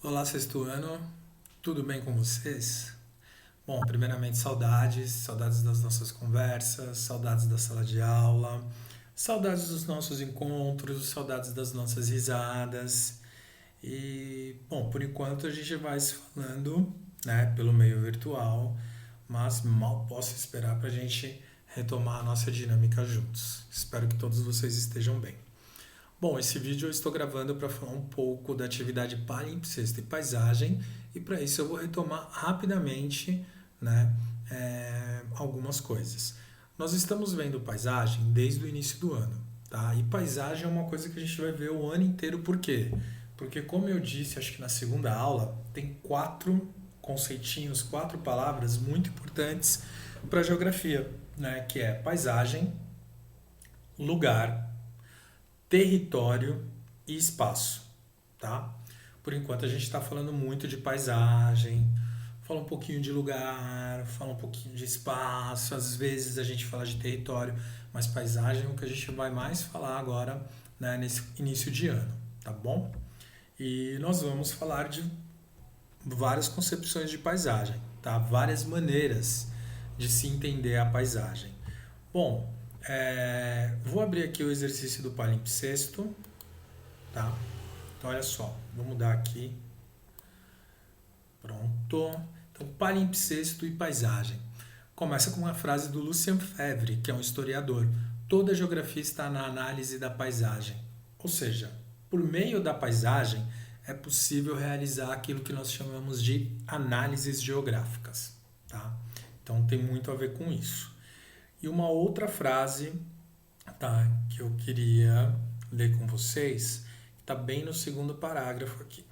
Olá, sexto ano, tudo bem com vocês? Bom, primeiramente, saudades das nossas conversas, saudades da sala de aula, saudades dos nossos encontros, saudades das nossas risadas. E, bom, por enquanto a gente vai se falando, né, pelo meio virtual, mas mal posso esperar para a gente retomar a nossa dinâmica juntos. Espero que todos vocês estejam bem. Bom, esse vídeo eu estou gravando para falar um pouco da atividade palimpsesto e paisagem, e para isso eu vou retomar rapidamente, né, algumas coisas. Nós estamos vendo paisagem desde o início do ano, tá? E paisagem é uma coisa que a gente vai ver o ano inteiro, por quê? Porque, como eu disse, acho que na segunda aula, tem quatro conceitinhos, quatro palavras muito importantes para a geografia, né, que é paisagem, lugar, território e espaço, tá? Por enquanto a gente está falando muito de paisagem, fala um pouquinho de lugar, fala um pouquinho de espaço, às vezes a gente fala de território, mas paisagem é o que a gente vai mais falar agora, né, nesse início de ano, tá bom? E nós vamos falar de várias concepções de paisagem, tá? Várias maneiras de se entender a paisagem. Bom, vou abrir aqui o exercício do palimpsesto, tá? Então, olha só, vou mudar aqui. Pronto. Então, palimpsesto e paisagem. Começa com uma frase do Lucien Febvre, que é um historiador. Toda geografia está na análise da paisagem. Ou seja, por meio da paisagem é possível realizar aquilo que nós chamamos de análises geográficas, tá? Então, tem muito a ver com isso. E uma outra frase, tá, que eu queria ler com vocês, está bem no segundo parágrafo aqui.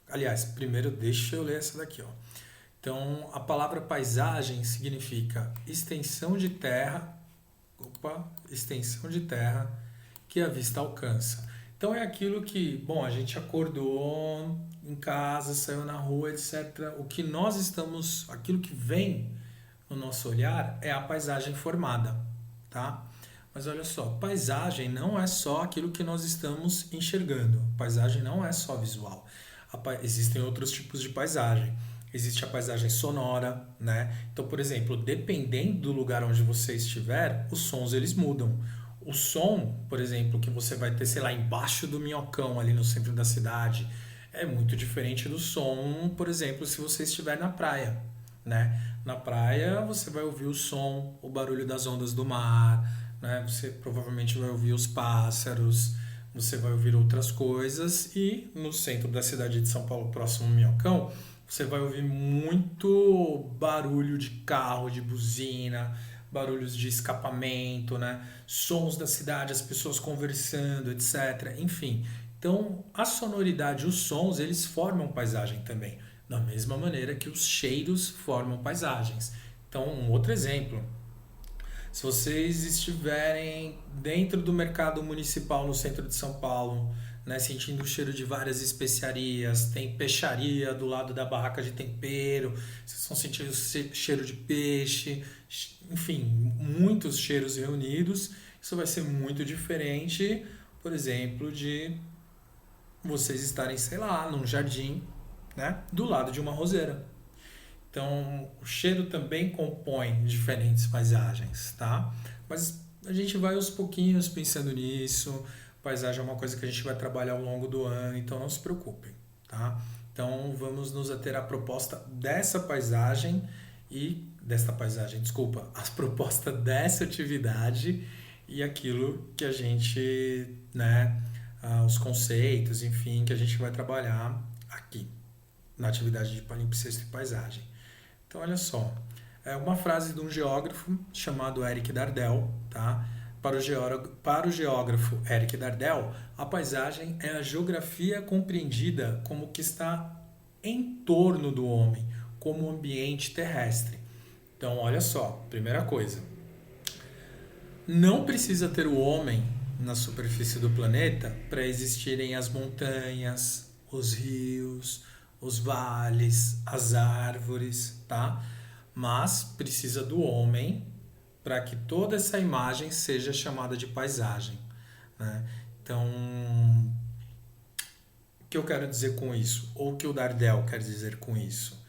Aliás, primeiro deixa eu ler essa daqui, ó. Então, a palavra paisagem significa extensão de terra que a vista alcança. Então é aquilo que, bom, a gente acordou em casa, saiu na rua, etc. Aquilo que vem no nosso olhar é a paisagem formada, tá? Mas olha só, paisagem não é só aquilo que nós estamos enxergando. Paisagem não é só visual. Existem outros tipos de paisagem. Existe a paisagem sonora, né? Então, por exemplo, dependendo do lugar onde você estiver, os sons eles mudam. O som, por exemplo, que você vai ter, sei lá, embaixo do Minhocão, ali no centro da cidade, é muito diferente do som, por exemplo, se você estiver na praia, né? Na praia você vai ouvir o som, o barulho das ondas do mar, né? Você provavelmente vai ouvir os pássaros, você vai ouvir outras coisas, e no centro da cidade de São Paulo, próximo ao Minhocão, você vai ouvir muito barulho de carro, de buzina, barulhos de escapamento, né? Sons da cidade, as pessoas conversando, etc. Enfim, então a sonoridade, os sons, eles formam paisagem também, da mesma maneira que os cheiros formam paisagens. Então, um outro exemplo, se vocês estiverem dentro do mercado municipal no centro de São Paulo, né, sentindo o cheiro de várias especiarias, tem peixaria do lado da barraca de tempero, vocês estão sentindo o cheiro de peixe, enfim, muitos cheiros reunidos. Isso vai ser muito diferente, por exemplo, de vocês estarem, sei lá, num jardim, né, do lado de uma roseira. Então, o cheiro também compõe diferentes paisagens, tá? Mas a gente vai aos pouquinhos pensando nisso. Paisagem é uma coisa que a gente vai trabalhar ao longo do ano, então não se preocupem, tá? Então, vamos nos ater à proposta dessa paisagem desculpa, a proposta dessa atividade e aquilo que a gente, né, os conceitos, enfim, que a gente vai trabalhar aqui na atividade de palimpsesto e paisagem. Então, olha só, é uma frase de um geógrafo chamado Eric Dardel, tá? Para o geógrafo Eric Dardel, a paisagem é a geografia compreendida como o que está em torno do homem, como o ambiente terrestre. Então, olha só, primeira coisa, não precisa ter o homem na superfície do planeta para existirem as montanhas, os rios, os vales, as árvores, tá? Mas precisa do homem para que toda essa imagem seja chamada de paisagem, né? Então, o que eu quero dizer com isso? Ou o que o Dardel quer dizer com isso?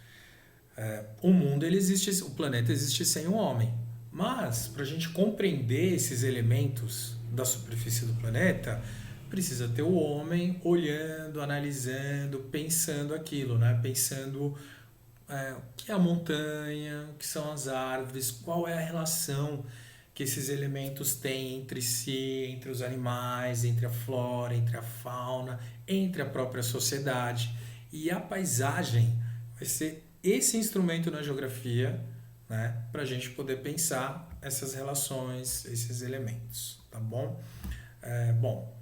O mundo ele existe, o planeta existe sem o homem. Mas, para a gente compreender esses elementos da superfície do planeta, precisa ter o homem olhando, analisando, pensando aquilo, né? Pensando o que é a montanha, o que são as árvores, qual é a relação que esses elementos têm entre si, entre os animais, entre a flora, entre a fauna, entre a própria sociedade. E a paisagem vai ser esse instrumento na geografia, né, para a gente poder pensar essas relações, esses elementos, tá bom? Bom,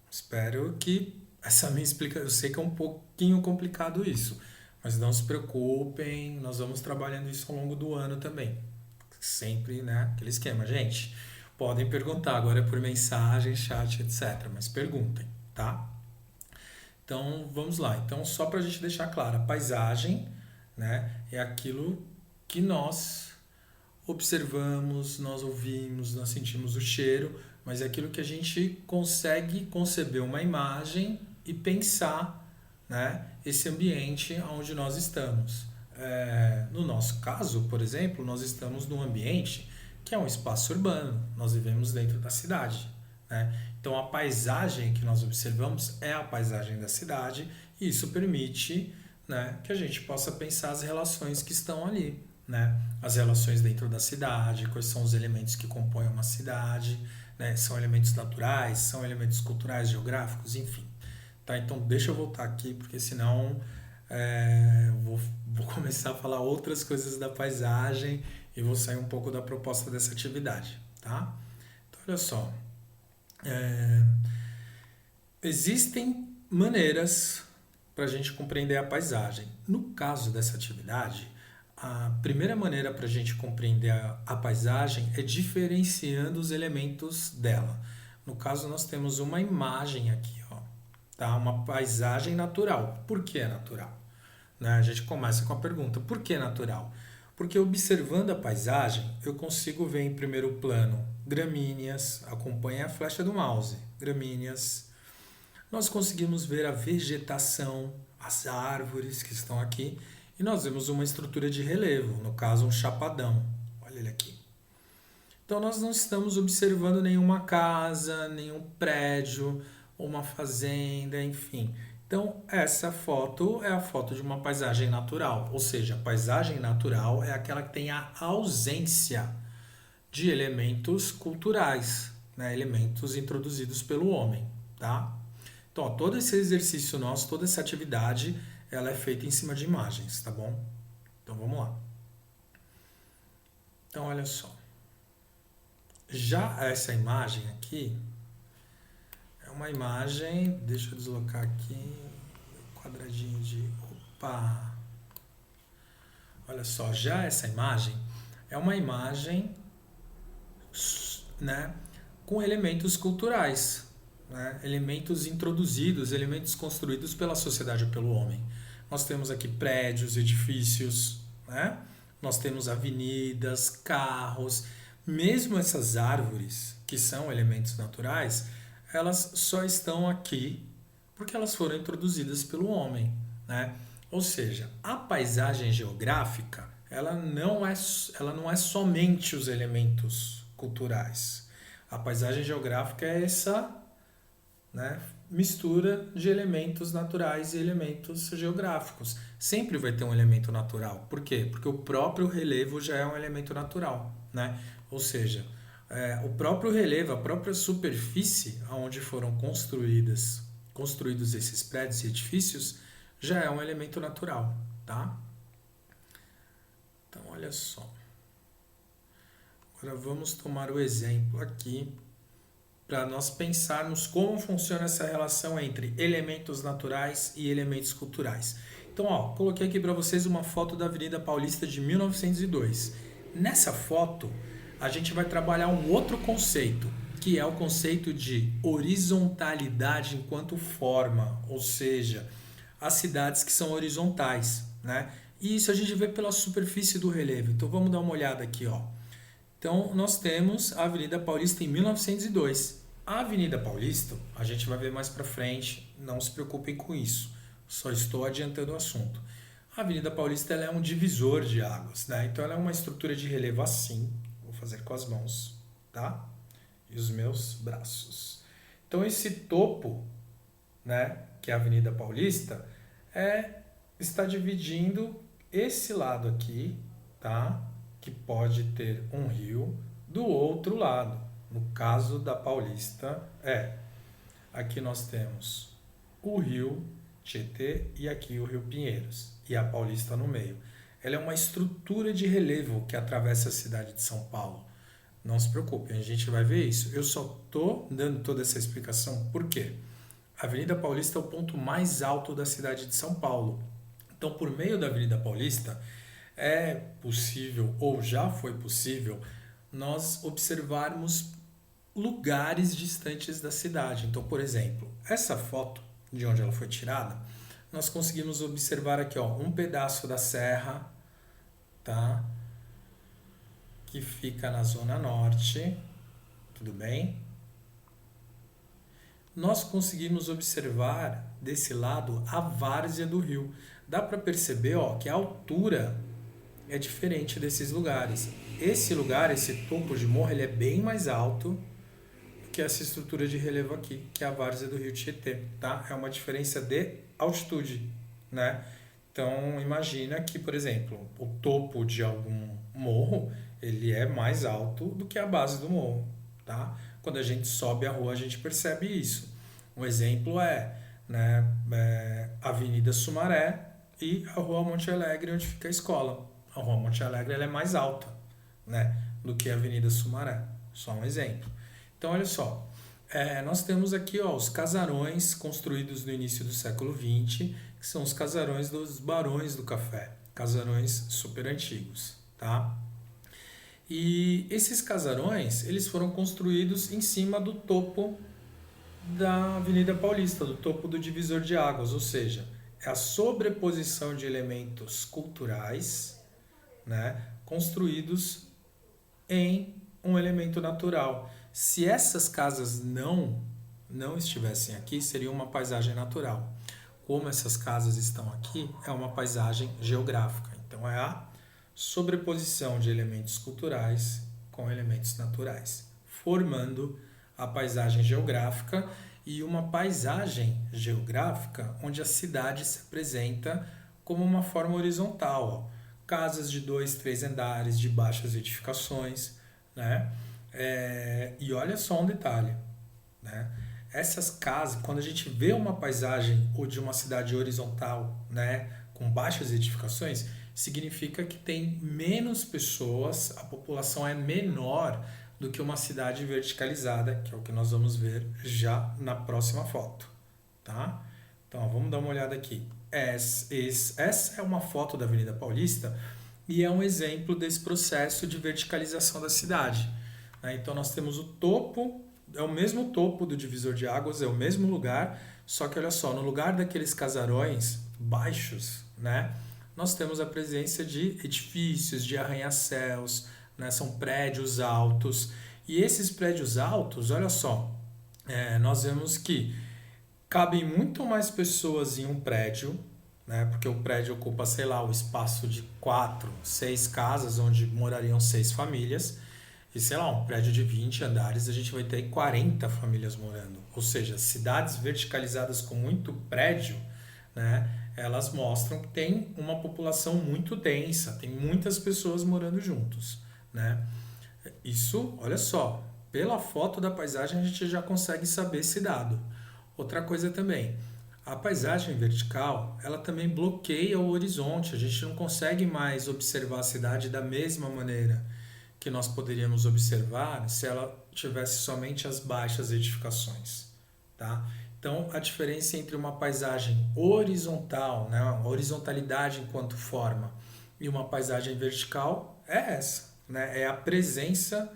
espero que essa minha explicação, eu sei que é um pouquinho complicado isso, mas não se preocupem, nós vamos trabalhando isso ao longo do ano também. Sempre, né, aquele esquema, gente. Podem perguntar, agora é por mensagem, chat, etc. Mas perguntem, tá? Então, vamos lá. Então, só para a gente deixar claro, a paisagem, né, é aquilo que nós observamos, nós ouvimos, nós sentimos o cheiro, mas é aquilo que a gente consegue conceber uma imagem e pensar, né, esse ambiente onde nós estamos. No nosso caso, por exemplo, nós estamos num ambiente que é um espaço urbano, nós vivemos dentro da cidade, né? Então a paisagem que nós observamos é a paisagem da cidade e isso permite, né, que a gente possa pensar as relações que estão ali, né? As relações dentro da cidade, quais são os elementos que compõem uma cidade, né? São elementos naturais, são elementos culturais, geográficos, enfim. Tá? Então deixa eu voltar aqui, porque senão vou começar a falar outras coisas da paisagem e vou sair um pouco da proposta dessa atividade. Tá? Então olha só. Existem maneiras para a gente compreender a paisagem. No caso dessa atividade, a primeira maneira para a gente compreender a paisagem é diferenciando os elementos dela. No caso, nós temos uma imagem aqui, ó, tá? Uma paisagem natural. Por que é natural? Né? A gente começa com a pergunta, por que natural? Porque observando a paisagem, eu consigo ver em primeiro plano gramíneas, acompanha a flecha do mouse, gramíneas. Nós conseguimos ver a vegetação, as árvores que estão aqui, e nós vemos uma estrutura de relevo, no caso um chapadão. Olha ele aqui. Então nós não estamos observando nenhuma casa, nenhum prédio, uma fazenda, enfim. Então essa foto é a foto de uma paisagem natural, ou seja, a paisagem natural é aquela que tem a ausência de elementos culturais, né? Elementos introduzidos pelo homem, tá? Então, ó, todo esse exercício nosso, toda essa atividade, ela é feita em cima de imagens, tá bom? Então, vamos lá. Então, olha só. Já essa imagem aqui é uma imagem, deixa eu deslocar aqui, quadradinho de... Opa! Olha só, já essa imagem é uma imagem, né, com elementos culturais, né, elementos introduzidos, elementos construídos pela sociedade ou pelo homem. Nós temos aqui prédios, edifícios, né? Nós temos avenidas, carros, mesmo essas árvores, que são elementos naturais, elas só estão aqui porque elas foram introduzidas pelo homem, né? Ou seja, a paisagem geográfica, ela não é somente os elementos culturais. A paisagem geográfica é essa, né, mistura de elementos naturais e elementos geográficos. Sempre vai ter um elemento natural. Por quê? Porque o próprio relevo já é um elemento natural, né? Ou seja, o próprio relevo, a própria superfície onde foram construídos esses prédios e edifícios já é um elemento natural, tá? Então, olha só. Agora vamos tomar o exemplo aqui para nós pensarmos como funciona essa relação entre elementos naturais e elementos culturais. Então, ó, coloquei aqui para vocês uma foto da Avenida Paulista de 1902. Nessa foto, a gente vai trabalhar um outro conceito, que é o conceito de horizontalidade enquanto forma, ou seja, as cidades que são horizontais, né? E isso a gente vê pela superfície do relevo. Então, vamos dar uma olhada aqui, ó. Então, nós temos a Avenida Paulista em 1902. A Avenida Paulista, a gente vai ver mais para frente, não se preocupem com isso. Só estou adiantando o assunto. A Avenida Paulista ela é um divisor de águas, né? Então ela é uma estrutura de relevo assim. Vou fazer com as mãos, tá? E os meus braços. Então esse topo, né, que é a Avenida Paulista, está dividindo esse lado aqui, tá? Que pode ter um rio do outro lado. No caso da Paulista, aqui nós temos o rio Tietê e aqui o rio Pinheiros e a Paulista no meio. Ela é uma estrutura de relevo que atravessa a cidade de São Paulo. Não se preocupe, a gente vai ver isso. Eu só estou dando toda essa explicação por quê? A Avenida Paulista é o ponto mais alto da cidade de São Paulo. Então, por meio da Avenida Paulista, é possível, ou já foi possível, nós observarmos lugares distantes da cidade. Então, por exemplo, essa foto, de onde ela foi tirada, nós conseguimos observar aqui, ó, um pedaço da serra, tá? Que fica na zona norte, tudo bem? Nós conseguimos observar desse lado a várzea do rio. Dá para perceber, ó, que a altura é diferente desses lugares. Esse lugar, esse topo de morro, ele é bem mais alto que essa estrutura de relevo aqui, que é a várzea do rio Tietê, tá? É uma diferença de altitude, né? Então, imagina que, por exemplo, o topo de algum morro, ele é mais alto do que a base do morro, tá? Quando a gente sobe a rua, a gente percebe isso. Um exemplo né, a Avenida Sumaré e a Rua Monte Alegre, onde fica a escola. A Rua Monte Alegre ela é mais alta, né, do que a Avenida Sumaré. Só um exemplo. Então, olha só. Nós temos aqui, ó, os casarões construídos no início do século XX, que são os casarões dos Barões do Café. Casarões super antigos, tá? E esses casarões, eles foram construídos em cima do topo da Avenida Paulista, do topo do divisor de águas, ou seja, é a sobreposição de elementos culturais, né, construídos em um elemento natural. Se essas casas não estivessem aqui, seria uma paisagem natural. Como essas casas estão aqui, é uma paisagem geográfica. Então é a sobreposição de elementos culturais com elementos naturais, formando a paisagem geográfica e uma paisagem geográfica onde a cidade se apresenta como uma forma horizontal. Ó. Casas de 2, 3 andares, de baixas edificações, né? E olha só um detalhe, né? Essas casas, quando a gente vê uma paisagem ou de uma cidade horizontal, né, com baixas edificações, significa que tem menos pessoas, a população é menor do que uma cidade verticalizada, que é o que nós vamos ver já na próxima foto, tá? Então, vamos dar uma olhada aqui. Essa é uma foto da Avenida Paulista e é um exemplo desse processo de verticalização da cidade. Né? Então, nós temos o topo, é o mesmo topo do divisor de águas, é o mesmo lugar, só que olha só, no lugar daqueles casarões baixos, né, nós temos a presença de edifícios, de arranha-céus, né, são prédios altos. E esses prédios altos, olha só, nós vemos que cabem muito mais pessoas em um prédio, né, porque o prédio ocupa, sei lá, o espaço de 4, 6 casas, onde morariam 6 famílias. E, sei lá, um prédio de 20 andares, a gente vai ter 40 famílias morando. Ou seja, cidades verticalizadas com muito prédio, né, elas mostram que tem uma população muito densa, tem muitas pessoas morando juntos, né? Isso, olha só, pela foto da paisagem a gente já consegue saber esse dado. Outra coisa também, a paisagem vertical, ela também bloqueia o horizonte, a gente não consegue mais observar a cidade da mesma maneira que nós poderíamos observar se ela tivesse somente as baixas edificações, tá? Então, a diferença entre uma paisagem horizontal, né, a horizontalidade enquanto forma, e uma paisagem vertical é essa, né? É a presença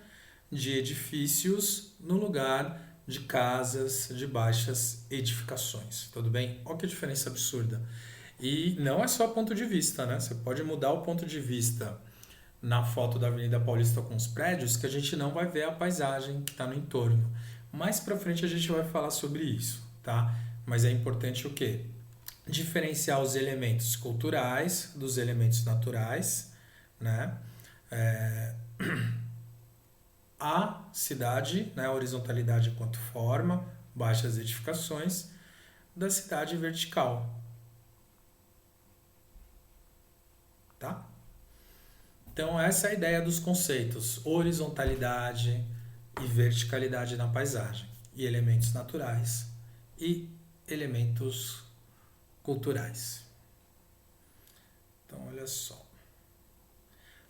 de edifícios no lugar de casas de baixas edificações, tudo bem? Olha que diferença absurda. E não é só ponto de vista, né? Você pode mudar o ponto de vista na foto da Avenida Paulista com os prédios, que a gente não vai ver a paisagem que está no entorno. Mais para frente a gente vai falar sobre isso, tá? Mas é importante o quê? diferenciar os elementos culturais dos elementos naturais, né? A cidade, né? A horizontalidade enquanto forma, baixas edificações, da cidade vertical, tá? Então, essa é a ideia dos conceitos: horizontalidade e verticalidade na paisagem, e elementos naturais e elementos culturais. Então, olha só.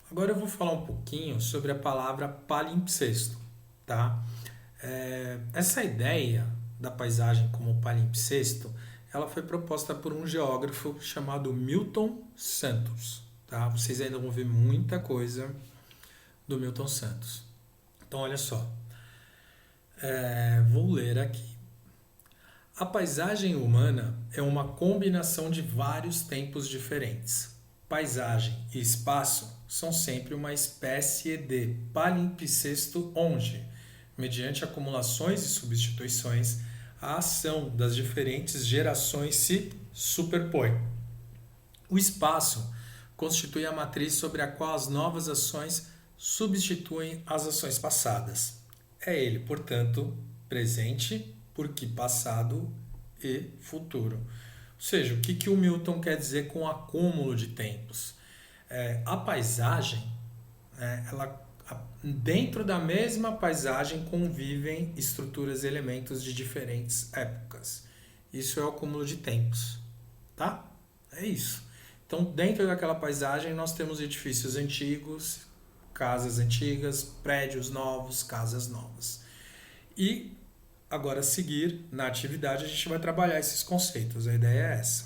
Agora eu vou falar um pouquinho sobre a palavra palimpsesto, tá? Essa ideia da paisagem como palimpsesto, ela foi proposta por um geógrafo chamado Milton Santos, tá? Vocês ainda vão ver muita coisa do Milton Santos. Então, olha só. Vou ler aqui. A paisagem humana é uma combinação de vários tempos diferentes. Paisagem e espaço são sempre uma espécie de palimpsesto onde, mediante acumulações e substituições, a ação das diferentes gerações se superpõe. O espaço constitui a matriz sobre a qual as novas ações substituem as ações passadas. É ele, portanto, presente, porque passado e futuro. Ou seja, o que o Milton quer dizer com acúmulo de tempos? A paisagem, dentro da mesma paisagem convivem estruturas e elementos de diferentes épocas. Isso é o acúmulo de tempos, tá? É isso. Então, dentro daquela paisagem, nós temos edifícios antigos, casas antigas, prédios novos, casas novas. E agora, a seguir, na atividade, a gente vai trabalhar esses conceitos. A ideia é essa.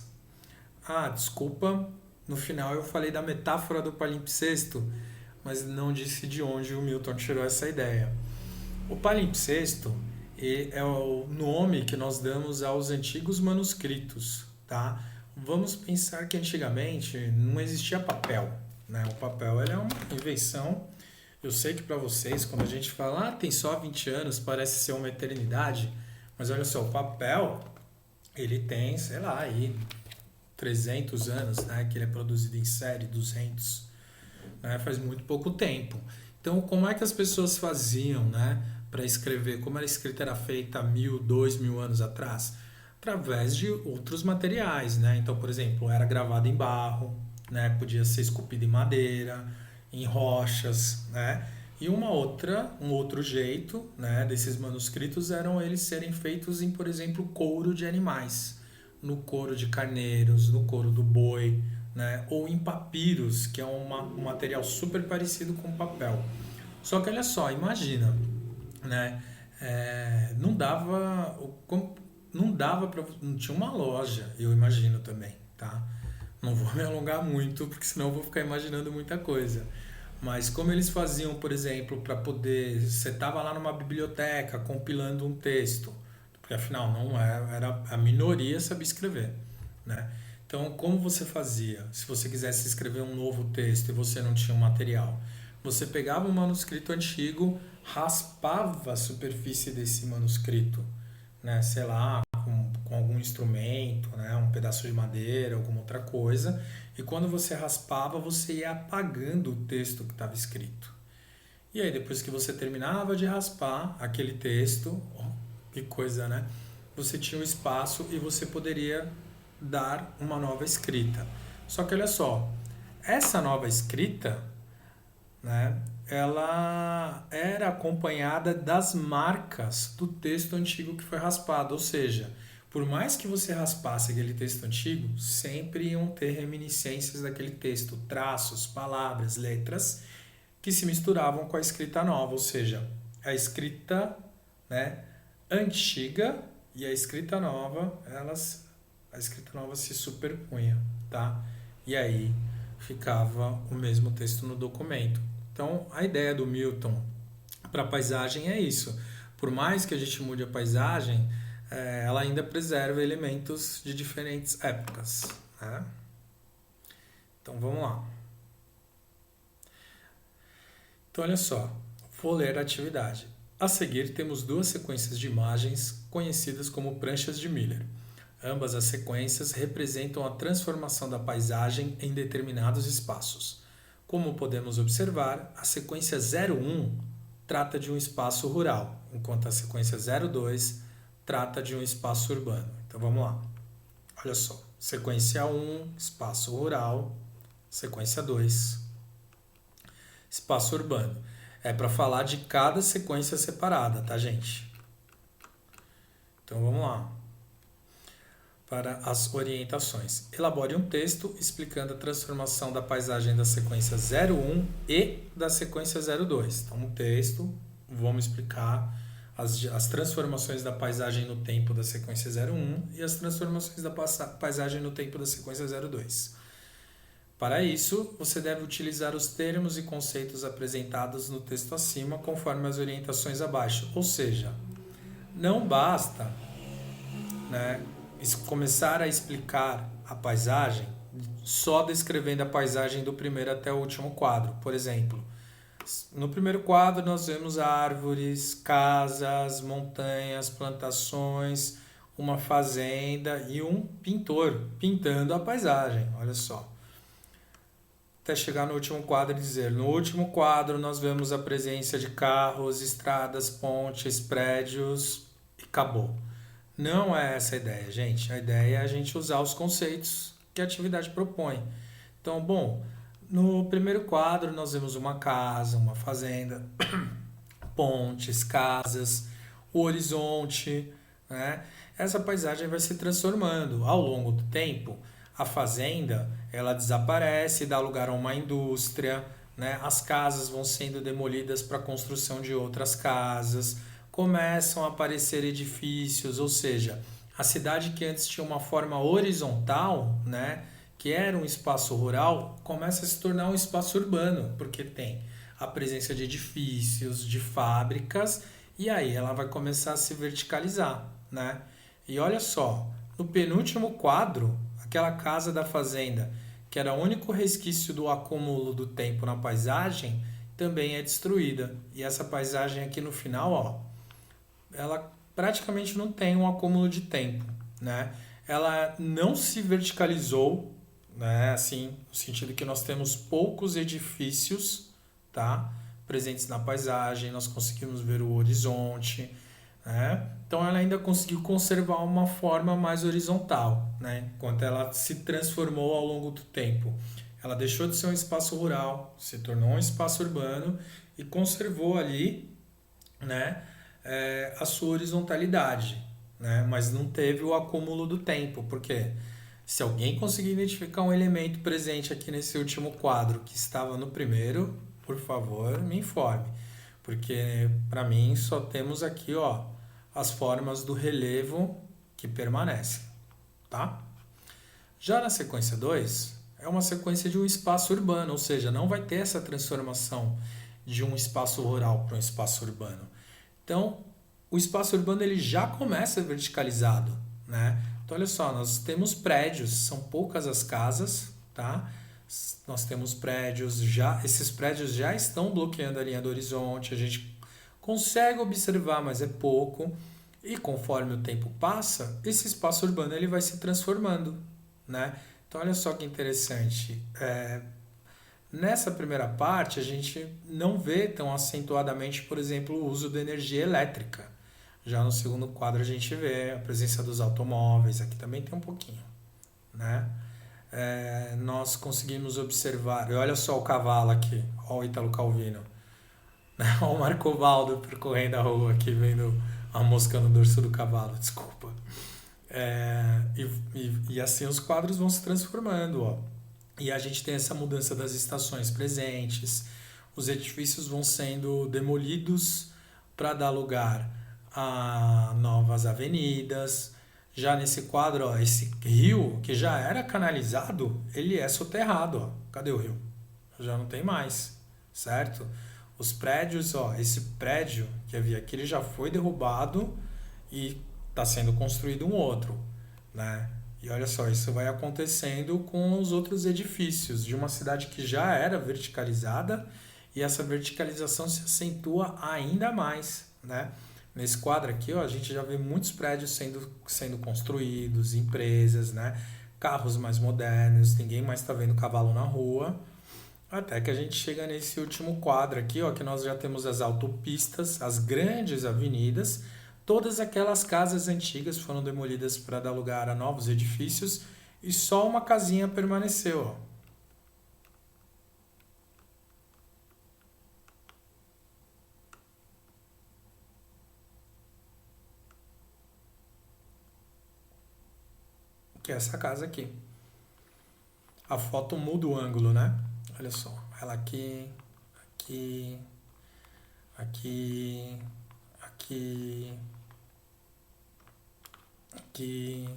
Desculpa, no final eu falei da metáfora do palimpsesto, mas não disse de onde o Milton tirou essa ideia. O palimpsesto é o nome que nós damos aos antigos manuscritos, tá? Vamos pensar que antigamente não existia papel, né? O papel é uma invenção. Eu sei que para vocês, quando a gente fala, tem só 20 anos, parece ser uma eternidade, mas olha só, o papel, ele tem, sei lá, aí 300 anos, né? Que ele é produzido em série, 200, né? Faz muito pouco tempo. Então, como é que as pessoas faziam, né? Para escrever, como a escrita era feita há 1.000, 2.000 anos atrás? Através de outros materiais, né? Então, por exemplo, era gravado em barro, né? Podia ser esculpido em madeira, em rochas, né? E um outro jeito, né, desses manuscritos eram eles serem feitos em, por exemplo, couro de animais, no couro de carneiros, no couro do boi, né? Ou em papiros, que é um material super parecido com papel. Só que olha só, imagina, né? Não dava para, não tinha uma loja, eu imagino também, tá? Não vou me alongar muito, porque senão eu vou ficar imaginando muita coisa. Mas como eles faziam, por exemplo, para poder, você estava lá numa biblioteca compilando um texto, porque afinal não era a minoria sabia escrever, né? Então, como você fazia? Se você quisesse escrever um novo texto e você não tinha um material, você pegava um manuscrito antigo, raspava a superfície desse manuscrito, né? Sei lá, com algum instrumento, né? Um pedaço de madeira, alguma outra coisa. E quando você raspava, você ia apagando o texto que estava escrito. E aí, depois que você terminava de raspar aquele texto, que coisa, né? Você tinha um espaço e você poderia dar uma nova escrita. Só que olha só, essa nova escrita, né, ela era acompanhada das marcas do texto antigo que foi raspado, ou seja, por mais que você raspasse aquele texto antigo, sempre iam ter reminiscências daquele texto, traços, palavras, letras que se misturavam com a escrita nova, ou seja, a escrita, né, antiga e a escrita nova, a escrita nova se superpunha, tá? E aí ficava o mesmo texto no documento. Então, a ideia do Milton para a paisagem é isso. Por mais que a gente mude a paisagem, ela ainda preserva elementos de diferentes épocas, né? Então, vamos lá. Então, olha só, vou ler a atividade. A seguir, temos duas sequências de imagens conhecidas como pranchas de Miller. Ambas as sequências representam a transformação da paisagem em determinados espaços. Como podemos observar, a sequência 01 trata de um espaço rural, enquanto a sequência 02 trata de um espaço urbano. Então vamos lá. Olha só. Sequência 1, espaço rural. Sequência 2, espaço urbano. É para falar de cada sequência separada, tá, gente? Então vamos lá. Para as orientações. Elabore um texto explicando a transformação da paisagem da sequência 01 e da sequência 02. Então, um texto, vamos explicar as transformações da paisagem no tempo da sequência 01 e as transformações da paisagem no tempo da sequência 02. Para isso, você deve utilizar os termos e conceitos apresentados no texto acima, conforme as orientações abaixo. Ou seja, não basta, né, começar a explicar a paisagem só descrevendo a paisagem do primeiro até o último quadro. Por exemplo, no primeiro quadro nós vemos árvores, casas, montanhas, plantações, uma fazenda e um pintor pintando a paisagem. Olha só. Até chegar no último quadro e dizer: no último quadro nós vemos a presença de carros, estradas, pontes, prédios e acabou. Não é essa a ideia, gente. A ideia é a gente usar os conceitos que a atividade propõe. Então, bom, no primeiro quadro nós vemos uma casa, uma fazenda, pontes, casas, o horizonte, né? Essa paisagem vai se transformando ao longo do tempo. A fazenda, ela desaparece, dá lugar a uma indústria, né? As casas vão sendo demolidas para a construção de outras casas, começam a aparecer edifícios, ou seja, a cidade que antes tinha uma forma horizontal, né, que era um espaço rural, começa a se tornar um espaço urbano, porque tem a presença de edifícios, de fábricas, e aí ela vai começar a se verticalizar, né? E olha só, no penúltimo quadro, aquela casa da fazenda, que era o único resquício do acúmulo do tempo na paisagem, também é destruída. E essa paisagem aqui no final, ó, ela praticamente não tem um acúmulo de tempo, né? Ela não se verticalizou, né? Assim, no sentido que nós temos poucos edifícios, tá? Presentes na paisagem, nós conseguimos ver o horizonte, né? Então ela ainda conseguiu conservar uma forma mais horizontal, né? Enquanto ela se transformou ao longo do tempo. Ela deixou de ser um espaço rural, se tornou um espaço urbano e conservou ali, né, a sua horizontalidade, né? Mas não teve o acúmulo do tempo, porque se alguém conseguir identificar um elemento presente aqui nesse último quadro que estava no primeiro, por favor, me informe, porque para mim só temos aqui, ó, as formas do relevo que permanecem, tá? Já na sequência 2, é uma sequência de um espaço urbano, ou seja, não vai ter essa transformação de um espaço rural para um espaço urbano. Então, o espaço urbano ele já começa verticalizado, né? Então, olha só, nós temos prédios, são poucas as casas, tá? Nós temos prédios, esses prédios já estão bloqueando a linha do horizonte, a gente consegue observar, mas é pouco, e conforme o tempo passa, esse espaço urbano ele vai se transformando, né? Então, olha só que interessante. Nessa primeira parte, a gente não vê tão acentuadamente, por exemplo, o uso da energia elétrica. Já no segundo quadro, a gente vê a presença dos automóveis. Aqui também tem um pouquinho, né? Nós conseguimos observar... Olha só o cavalo aqui. Olha o Ítalo Calvino. Olha o Marcovaldo percorrendo a rua aqui, vendo a mosca no dorso do cavalo. Desculpa. E assim os quadros vão se transformando, ó. E a gente tem essa mudança das estações presentes, os edifícios vão sendo demolidos para dar lugar a novas avenidas. Já nesse quadro, ó, esse rio que já era canalizado, ele é soterrado. Ó. Cadê o rio? Já não tem mais, certo? Os prédios, ó, esse prédio que havia aqui, ele já foi derrubado e está sendo construído um outro, né? E olha só, isso vai acontecendo com os outros edifícios de uma cidade que já era verticalizada e essa verticalização se acentua ainda mais, né? Nesse quadro aqui, ó, a gente já vê muitos prédios sendo construídos, empresas, né? Carros mais modernos, ninguém mais está vendo cavalo na rua. Até que a gente chega nesse último quadro aqui, ó, que nós já temos as autopistas, as grandes avenidas, todas aquelas casas antigas foram demolidas para dar lugar a novos edifícios e só uma casinha permaneceu, ó. Que é essa casa aqui. A foto muda o ângulo, né? Olha só, ela aqui, aqui, aqui, aqui, aqui,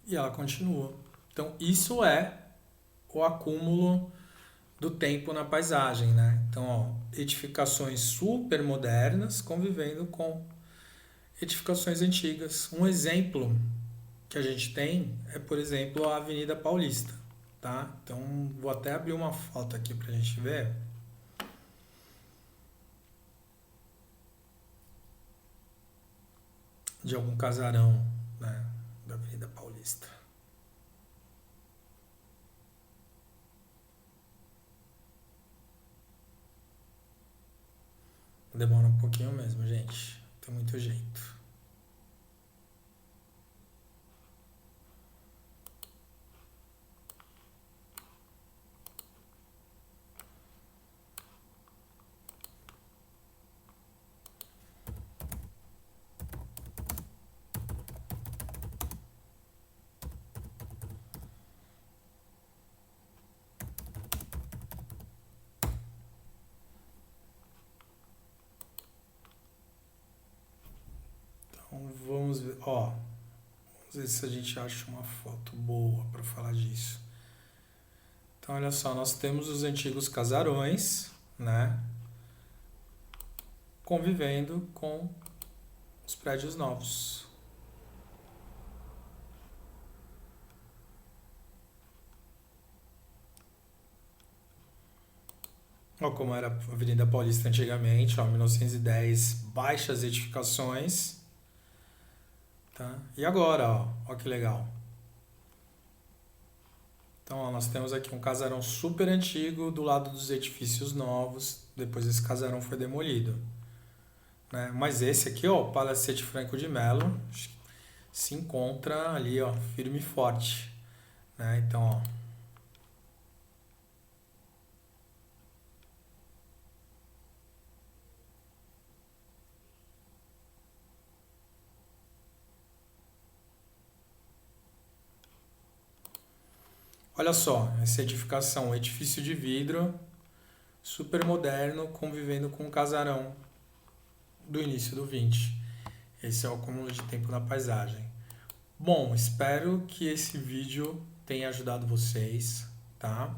e ela continua. Então, isso é o acúmulo do tempo na paisagem, né? Então, ó, edificações super modernas convivendo com edificações antigas. Um exemplo que a gente tem é, por exemplo, a Avenida Paulista, tá? Então, vou até abrir uma foto aqui pra gente ver de algum casarão, né, da Avenida Paulista. Demora um pouquinho mesmo, gente. Não tem muito jeito. Então, vamos ver, ó, vamos ver se a gente acha uma foto boa para falar disso. Então, olha só, nós temos os antigos casarões, né, convivendo com os prédios novos. Ó, como era a Avenida Paulista antigamente, ó, 1910, baixas edificações, tá? E agora, ó que legal. Então, ó, nós temos aqui um casarão super antigo do lado dos edifícios novos. Depois esse casarão foi demolido, né? Mas esse aqui, ó, o Palacete Franco de Melo, se encontra ali, ó, firme e forte, né? Então, ó, olha só, essa edificação, um edifício de vidro, super moderno, convivendo com um casarão do início do 20. Esse é o acúmulo de tempo na paisagem. Bom, espero que esse vídeo tenha ajudado vocês, tá?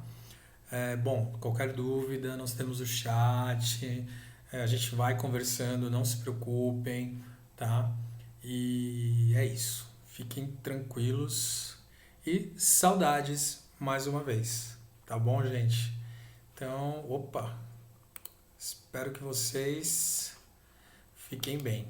Bom, qualquer dúvida, nós temos o chat, a gente vai conversando, não se preocupem, tá? E é isso. Fiquem tranquilos e saudades mais uma vez, tá bom, gente? Então, opa, espero que vocês fiquem bem.